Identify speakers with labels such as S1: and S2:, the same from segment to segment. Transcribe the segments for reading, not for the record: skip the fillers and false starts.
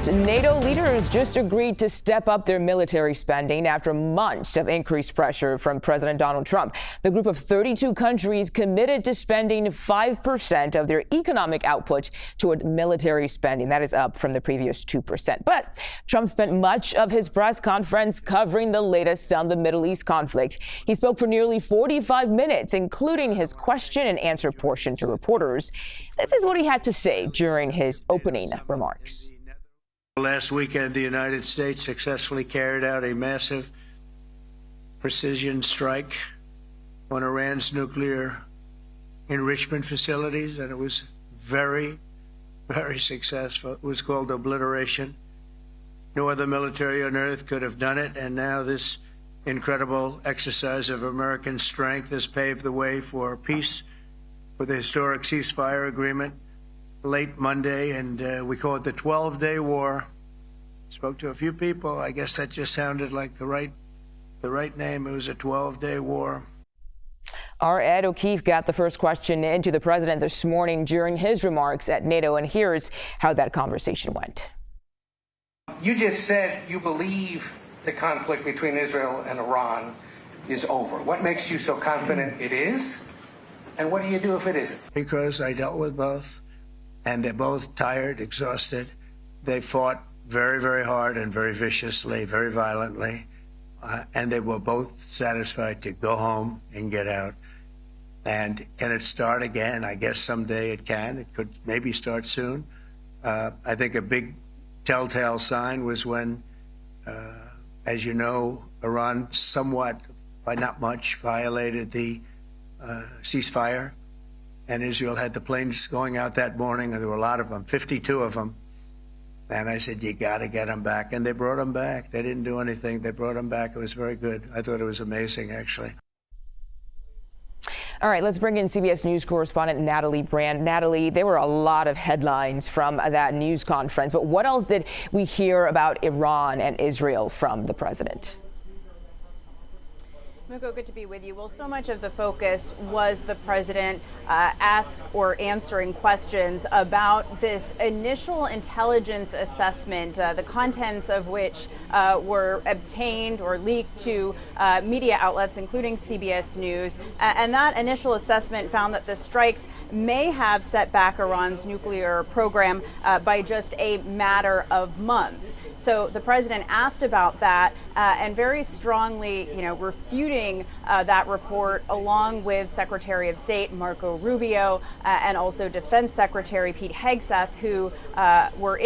S1: First, NATO leaders just agreed to step up their military spending after months of increased pressure from President Donald Trump. The group of 32 countries committed to spending 5% of their economic output toward military spending. That is up from the previous 2%. But Trump spent much of his press conference covering the latest on the Middle East conflict. He spoke for nearly 45 minutes, including his question and answer portion to reporters. This is what he had to say during his opening remarks.
S2: Last weekend, the United States successfully carried out a massive precision strike on Iran's nuclear enrichment facilities, and it was very, very successful. It was called obliteration. No other military on earth could have done it, and now this incredible exercise of American strength has paved the way for peace with a historic ceasefire agreement late Monday, and we call it the 12-day war. Spoke to a few people. I guess that just sounded like the right name. It was a 12-day war.
S1: Our Ed O'Keefe got the first question into the president this morning during his remarks at NATO, and here's how that conversation went.
S3: You just said you believe the conflict between Israel and Iran is over. What makes you so confident it is? And what do you do if it isn't? Because
S2: I dealt with both. And they're both tired, exhausted. They fought very, very hard and very viciously, very violently. And they were both satisfied to go home and get out. And can it start again? I guess someday it can. It could maybe start soon. I think a big telltale sign was when, as you know, Iran somewhat, by not much, violated the ceasefire. And Israel had the planes going out that morning, and there were a lot of them, 52 of them. And I said, you got to get them back. And they brought them back. They didn't do anything. They brought them back. It was very good. I thought it was amazing, actually.
S1: All right, let's bring in CBS News correspondent Natalie Brand. Natalie, there were a lot of headlines from that news conference, but what else did we hear about Iran and Israel from the president?
S4: Muko, good to be with you. Well, so much of the focus was the president asked or answering questions about this initial intelligence assessment, the contents of which were obtained or leaked to media outlets, including CBS News. And that initial assessment found that the strikes may have set back Iran's nuclear program by just a matter of months. So the president asked about that and very strongly, refuting that report, along with Secretary of State Marco Rubio and also Defense Secretary Pete Hegseth, who were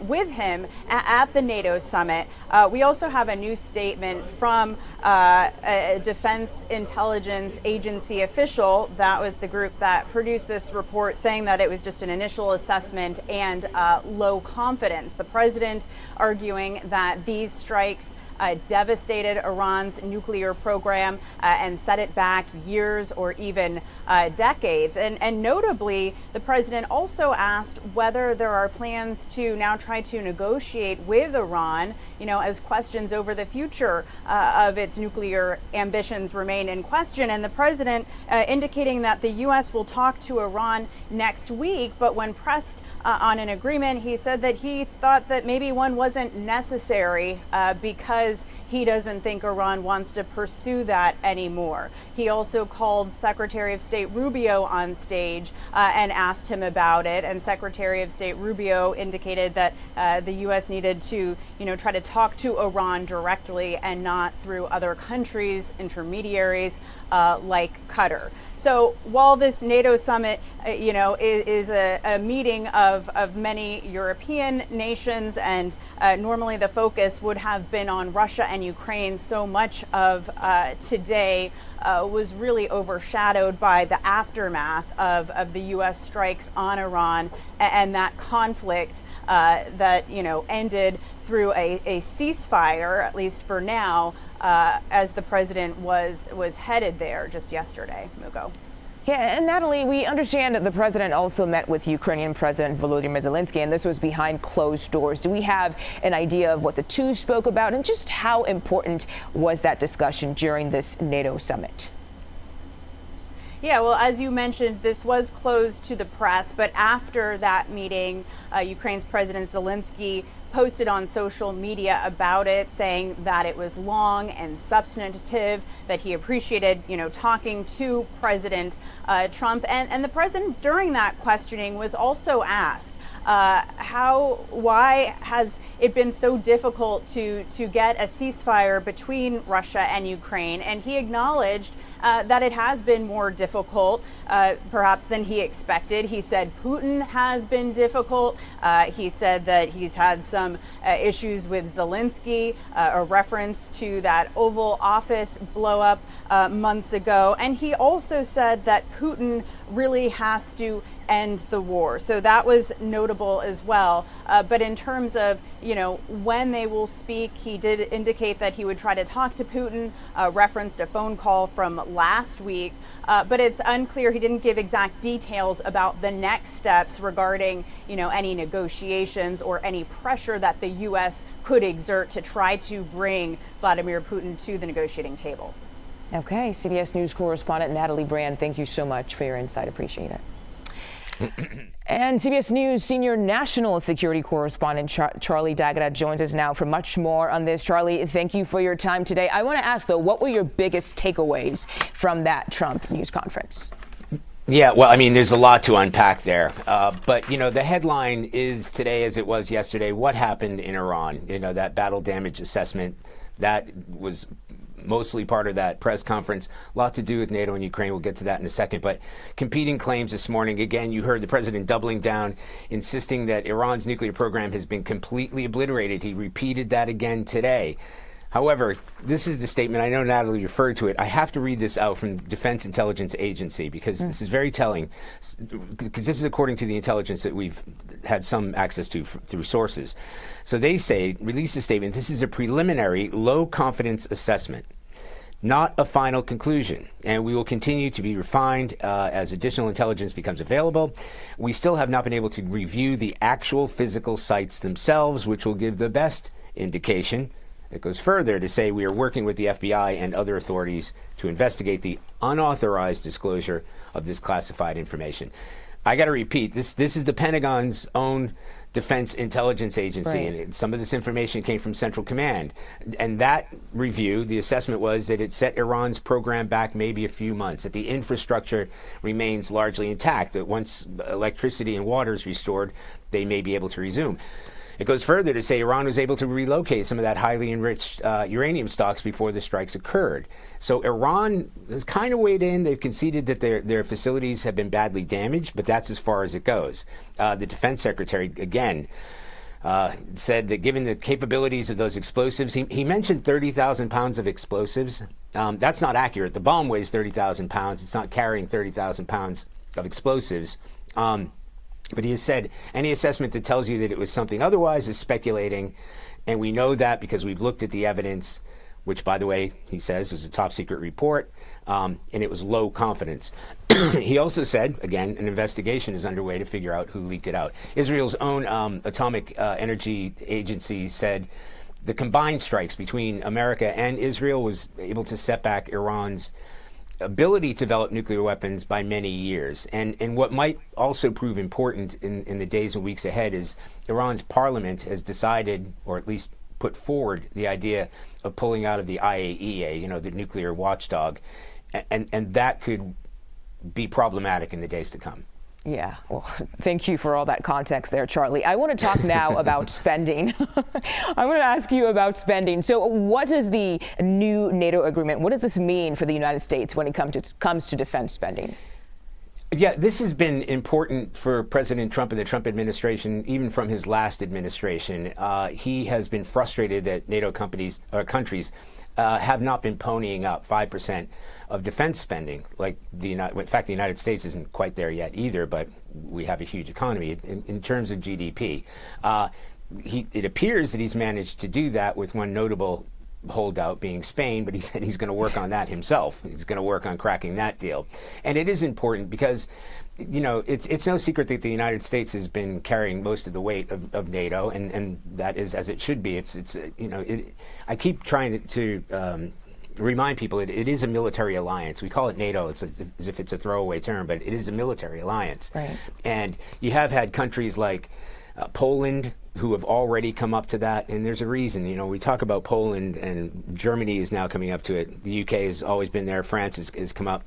S4: with him at the NATO summit. We also have a new statement from a Defense Intelligence Agency official. That was the group that produced this report, saying that it was just an initial assessment and low confidence. The president arguing that these strikes devastated Iran's nuclear program and set it back years or even decades. And notably, the president also asked whether there are plans to now try to negotiate with Iran, as questions over the future of its nuclear ambitions remain in question. And the president indicating that the U.S. will talk to Iran next week. But when pressed on an agreement, he said that he thought that maybe one wasn't necessary because he doesn't think Iran wants to pursue that anymore. He also called Secretary of State Rubio on stage and asked him about it. And Secretary of State Rubio indicated that the U.S. needed to, try to talk to Iran directly and not through other countries, intermediaries like Qatar. So while this NATO summit, is a meeting of many European nations, and normally the focus would have been on Russia and Ukraine, so much of today was really overshadowed by the aftermath of the U.S. strikes on Iran and that conflict that, ended through a ceasefire, at least for now, as the president was headed there just yesterday. Muko.
S1: Yeah, and Natalie, we understand that the president also met with Ukrainian President Volodymyr Zelensky, and this was behind closed doors. Do we have an idea of what the two spoke about, and just how important was that discussion during this NATO summit?
S4: Yeah, well, as you mentioned, this was closed to the press, but after that meeting, Ukraine's President Zelensky posted on social media about it, saying that it was long and substantive, that he appreciated, talking to President Trump. And the president, during that questioning, was also asked, why has it been so difficult to get a ceasefire between Russia and Ukraine? And he acknowledged that it has been more difficult, perhaps than he expected. He said Putin has been difficult. He said that he's had some issues with Zelensky, a reference to that Oval Office blow up months ago. And he also said that Putin really has to end the war. So that was notable as well. But in terms of, when they will speak, he did indicate that he would try to talk to Putin, referenced a phone call from last week. But it's unclear. He didn't give exact details about the next steps regarding, any negotiations or any pressure that the U.S. could exert to try to bring Vladimir Putin to the negotiating table.
S1: Okay, CBS News correspondent Natalie Brand, thank you so much for your insight. Appreciate it. And CBS News senior national security correspondent Charlie D'Agata joins us now for much more on this. Charlie, thank you for your time today. I want to ask, though, what were your biggest takeaways from that Trump news conference?
S5: Yeah, well, I mean, there's a lot to unpack there. But, the headline is today, as it was yesterday, what happened in Iran? That battle damage assessment, that was mostly part of that press conference. A lot to do with NATO and Ukraine. We'll get to that in a second. But competing claims this morning. Again, you heard the president doubling down, insisting that Iran's nuclear program has been completely obliterated. He repeated that again today. However, this is the statement. I know Natalie referred to it. I have to read this out from the Defense Intelligence Agency because this is very telling. Because this is according to the intelligence that we've had some access to through sources. So they say, release a statement. This is a preliminary low confidence assessment, not a final conclusion, and we will continue to be refined as additional intelligence becomes available. We still have not been able to review the actual physical sites themselves, which will give the best indication. It goes further to say we are working with the FBI and other authorities to investigate the unauthorized disclosure of this classified information. I got to repeat, this is the Pentagon's own Defense Intelligence Agency, right. And some of this information came from Central Command. And that review, the assessment was that it set Iran's program back maybe a few months, that the infrastructure remains largely intact, that once electricity and water is restored, they may be able to resume. It goes further to say Iran was able to relocate some of that highly enriched uranium stocks before the strikes occurred. So Iran has kind of weighed in. They've conceded that their facilities have been badly damaged, but that's as far as it goes. The defense secretary, again, said that given the capabilities of those explosives, he mentioned 30,000 pounds of explosives. That's not accurate. The bomb weighs 30,000 pounds. It's not carrying 30,000 pounds of explosives. But he has said any assessment that tells you that it was something otherwise is speculating. And we know that because we've looked at the evidence, which, by the way, he says was a top secret report, and it was low confidence. He also said, again, an investigation is underway to figure out who leaked it out. Israel's own Atomic Energy Agency said the combined strikes between America and Israel was able to set back Iran's ability to develop nuclear weapons by many years. And what might also prove important in the days and weeks ahead is Iran's parliament has decided, or at least put forward, the idea of pulling out of the IAEA, the nuclear watchdog. And that could be problematic in the days to come.
S1: Yeah, well, thank you for all that context there, Charlie. I want to talk now about spending. I want to ask you about spending. So what is the new NATO agreement? What does this mean for the United States when it comes to defense spending?
S5: Yeah, this has been important for President Trump and the Trump administration, even from his last administration. He has been frustrated that NATO countries have not been ponying up 5% of defense spending. In fact, the United States isn't quite there yet either, but we have a huge economy in terms of GDP. It appears that he's managed to do that with one notable holdout being Spain, but he said he's going to work on that himself. He's going to work on cracking that deal. And it is important because, it's no secret that the United States has been carrying most of the weight of NATO, and that is as it should be. I keep trying to remind people it is a military alliance. We call it NATO. It's as if it's a throwaway term, but it is a military alliance.
S1: Right.
S5: And you have had countries like Poland who have already come up to that, and there's a reason. You know, we talk about Poland, and Germany is now coming up to it. The UK has always been there. France has come up.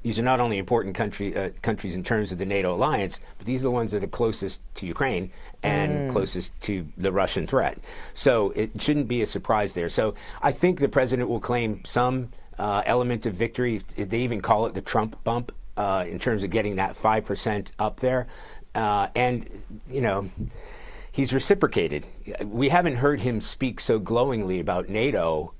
S5: These are not only important countries in terms of the NATO alliance, but these are the ones that are closest to Ukraine and closest to the Russian threat. So it shouldn't be a surprise there. So I think the president will claim some element of victory. They even call it the Trump bump in terms of getting that 5% up there. And, you know, he's reciprocated. We haven't heard him speak so glowingly about NATO.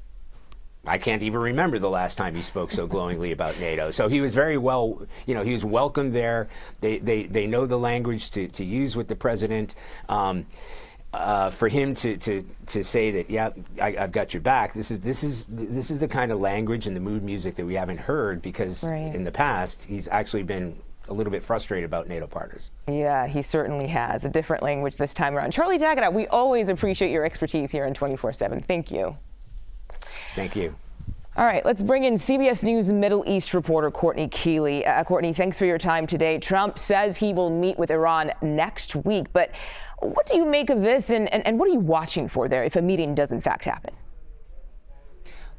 S5: I can't even remember the last time he spoke so glowingly about NATO. So he was very well, you know, he was welcomed there. They know the language to use with the president. For him to say that, yeah, I've got your back. This is the kind of language and the mood music that we haven't heard, because in the past he's actually been a little bit frustrated about NATO partners. Yeah,
S1: he certainly has. A different language this time around. Charlie Daggett, we always appreciate your expertise here on 24/7. Thank you.
S5: Thank you.
S1: All right, let's bring in CBS News Middle East reporter Courtney Keley. Courtney, thanks for your time today. Trump says he will meet with Iran next week, but what do you make of this, and what are you watching for there if a meeting does in fact happen?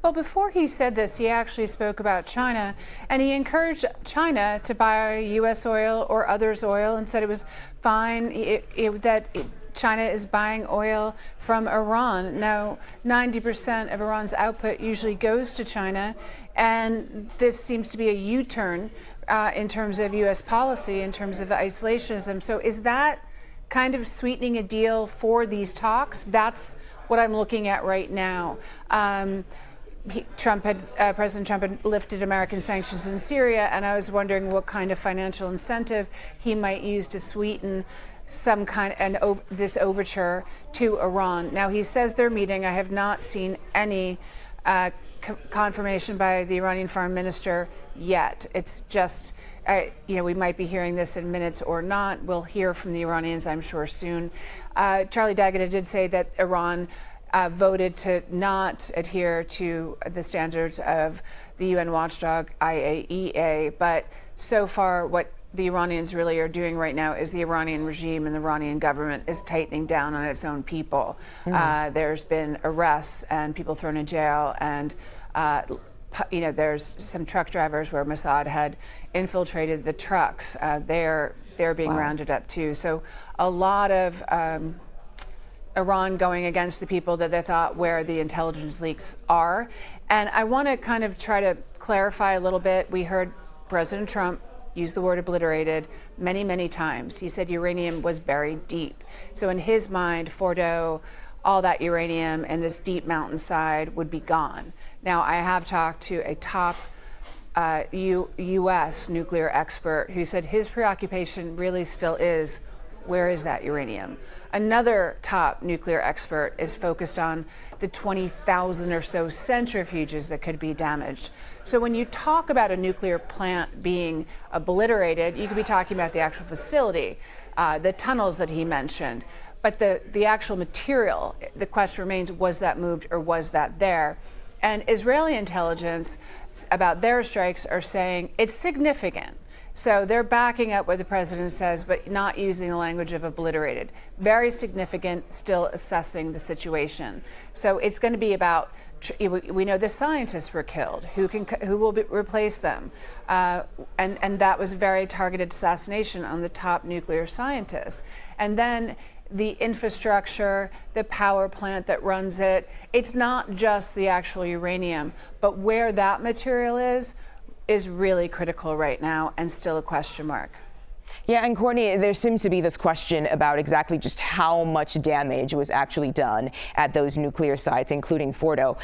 S6: Well, before he said this, he actually spoke about China, and he encouraged China to buy U.S. oil or others' oil, and said it was fine that China is buying oil from Iran. Now, 90% of Iran's output usually goes to China, and this seems to be a U-turn in terms of U.S. policy, in terms of isolationism. So is that kind of sweetening a deal for these talks? That's what I'm looking at right now. President Trump had lifted American sanctions in Syria, and I was wondering what kind of financial incentive he might use to sweeten some kind this overture to Iran. Now, he says they're meeting. I have not seen any confirmation by the Iranian foreign minister yet. It's just, we might be hearing this in minutes or not. We'll hear from the Iranians, I'm sure, soon. Charlie Daggett did say that Iran voted to not adhere to the standards of the UN watchdog IAEA, but so far what the Iranians really are doing right now is the Iranian regime and the Iranian government is tightening down on its own people. There's been arrests and people thrown in jail, and there's some truck drivers where Mossad had infiltrated the trucks. They're being rounded up too. So a lot of Iran going against the people that they thought where the intelligence leaks are. And I want to kind of try to clarify a little bit. We heard President Trump use the word obliterated many, many times. He said uranium was buried deep. So in his mind, Fordo, all that uranium and this deep mountainside would be gone. Now, I have talked to a top U.S. nuclear expert who said his preoccupation really still is, where is that uranium? Another top nuclear expert is focused on the 20,000 or so centrifuges that could be damaged. So when you talk about a nuclear plant being obliterated, you could be talking about the actual facility, the tunnels that he mentioned. But the actual material, the question remains, was that moved or was that there? And Israeli intelligence about their strikes are saying it's significant. So they're backing up what the president says, but not using the language of obliterated. Very significant, still assessing the situation. So it's going to be about, we know the scientists were killed. Who will replace them? And that was a very targeted assassination on the top nuclear scientists. And then the infrastructure, the power plant that runs it. It's not just the actual uranium, but where that material is really critical right now and still a question mark.
S1: Yeah, and Courtney, there seems to be this question about exactly just how much damage was actually done at those nuclear sites, including Fordo.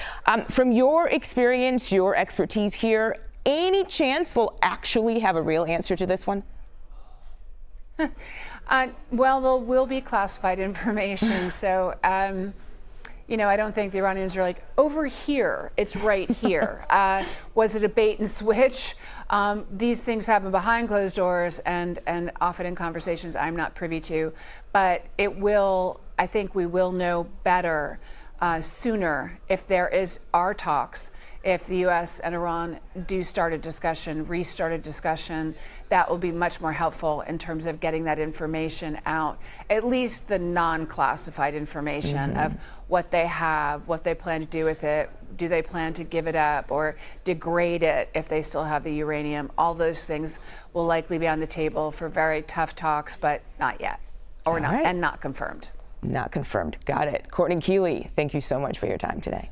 S1: From your experience, your expertise here, any chance we'll actually have a real answer to this one?
S6: Well, there will be classified information, so I don't think the Iranians are like, over here, it's right here. Was it a bait and switch? These things happen behind closed doors and often in conversations I'm not privy to, but I think we will know better sooner if there are talks. If the U.S. and Iran do start a discussion, restart a discussion, that will be much more helpful in terms of getting that information out, at least the non-classified information of what they have, what they plan to do with it. Do they plan to give it up or degrade it if they still have the uranium? All those things will likely be on the table for very tough talks, but not yet, or not, and not confirmed.
S1: Not confirmed. Got it. Courtney Keley, thank you so much for your time today.